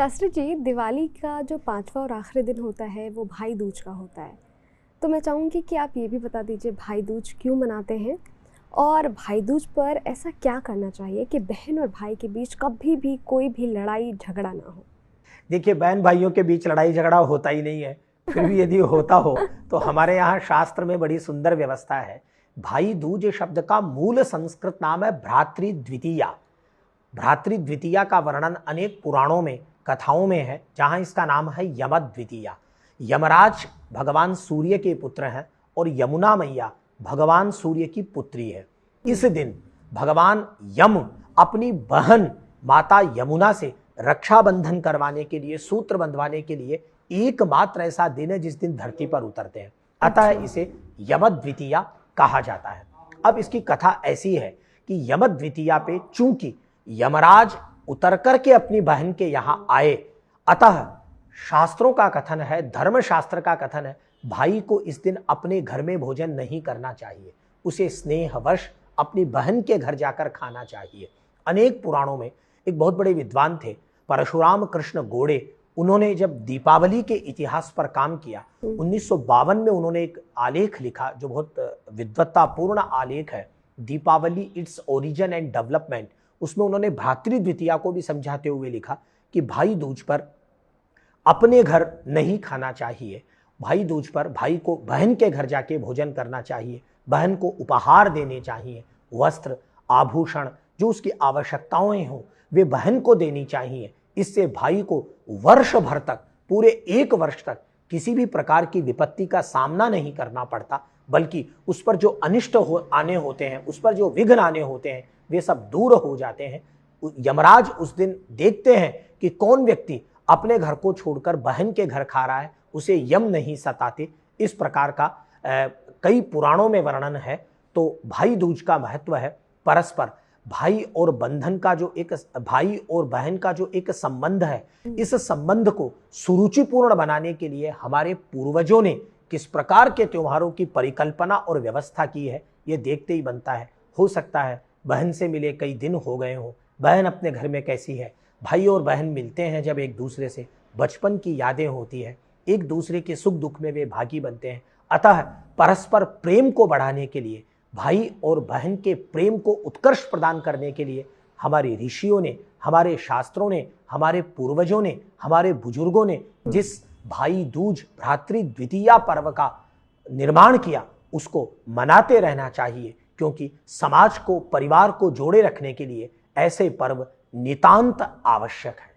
शास्त्री जी, दिवाली का जो 5वां और आखिरी दिन होता है वो भाई दूज का होता है। तो मैं चाहूँगी कि आप ये भी बता दीजिए भाई दूज क्यों मनाते हैं? और भाई दूज पर ऐसा क्या करना चाहिए कि बहन और भाई के बीच कभी भी कोई भी लड़ाई झगड़ा ना हो? देखिए, बहन भाइयों के बीच लड़ाई झगड़ा होता ही नहीं है। फिर भी यदि होता हो तो हमारे यहाँ शास्त्र में बड़ी सुंदर व्यवस्था है। भाई दूज शब्द का मूल संस्कृत नाम है भ्रातृद्वितीया। भ्रातृद्वितीया का वर्णन अनेक पुराणों में, कथाओं में है, जहां इसका नाम है यमद्वितीया। यमराज भगवान सूर्य के पुत्र हैं और यमुना मैया भगवान सूर्य की पुत्री है। इस दिन भगवान यम अपनी बहन माता यमुना से रक्षाबंधन करवाने के लिए, सूत्र बंधवाने के लिए एकमात्र ऐसा दिन है जिस दिन धरती पर उतरते हैं। अतः इसे यमद्वितीया कहा जाता है। अब इसकी कथा ऐसी है कि यमद्वितीया पे चूंकि यमराज उतर करके अपनी बहन के यहां आए, अतः शास्त्रों का कथन है, धर्मशास्त्र का कथन है, भाई को इस दिन अपने घर में भोजन नहीं करना चाहिए, उसे स्नेहवश अपनी बहन के घर जाकर खाना चाहिए। अनेक पुराणों में एक बहुत बड़े विद्वान थे परशुराम कृष्ण गोड़े। उन्होंने जब दीपावली के इतिहास पर काम किया, 1952 में उन्होंने एक आलेख लिखा जो बहुत विद्वत्तापूर्ण आलेख है, Deepavali its origin and development. उसमें उन्होंने भ्रातृद्वितीया को भी समझाते हुए लिखा कि भाई दूज पर अपने घर नहीं खाना चाहिए, भाई दूज पर भाई को बहन के घर जाके भोजन करना चाहिए, बहन को उपहार देने चाहिए, वस्त्र आभूषण जो उसकी आवश्यकताएं हों वे बहन को देनी चाहिए। इससे भाई को वर्ष भर तक, पूरे 1 वर्ष तक किसी भी प्रकार की विपत्ति का सामना नहीं करना पड़ता, बल्कि उस पर जो अनिष्ट आने होते हैं, उस पर जो विघ्न आने होते हैं, वे सब दूर हो जाते हैं। यमराज उस दिन देखते हैं कि कौन व्यक्ति अपने घर को छोड़कर बहन के घर खा रहा है, उसे यम नहीं सताते। इस प्रकार का कई पुराणों में वर्णन है। तो भाई दूज का महत्व है परस्पर भाई और बंधन का, जो एक भाई और बहन का जो एक संबंध है, इस संबंध को सुरुचिपूर्ण बनाने के लिए हमारे पूर्वजों ने किस प्रकार के त्योहारों की परिकल्पना और व्यवस्था की है, ये देखते ही बनता है। हो सकता है बहन से मिले कई दिन हो गए हों, बहन अपने घर में कैसी है, भाई और बहन मिलते हैं जब एक दूसरे से, बचपन की यादें होती है, एक दूसरे के सुख दुख में वे भागी बनते हैं। अतः परस्पर प्रेम को बढ़ाने के लिए, भाई और बहन के प्रेम को उत्कर्ष प्रदान करने के लिए हमारे ऋषियों ने, हमारे शास्त्रों ने, हमारे पूर्वजों ने, हमारे बुजुर्गों ने जिस भाई दूज भ्रातृद्वितीया पर्व का निर्माण किया, उसको मनाते रहना चाहिए, क्योंकि समाज को, परिवार को जोड़े रखने के लिए ऐसे पर्व नितांत आवश्यक है।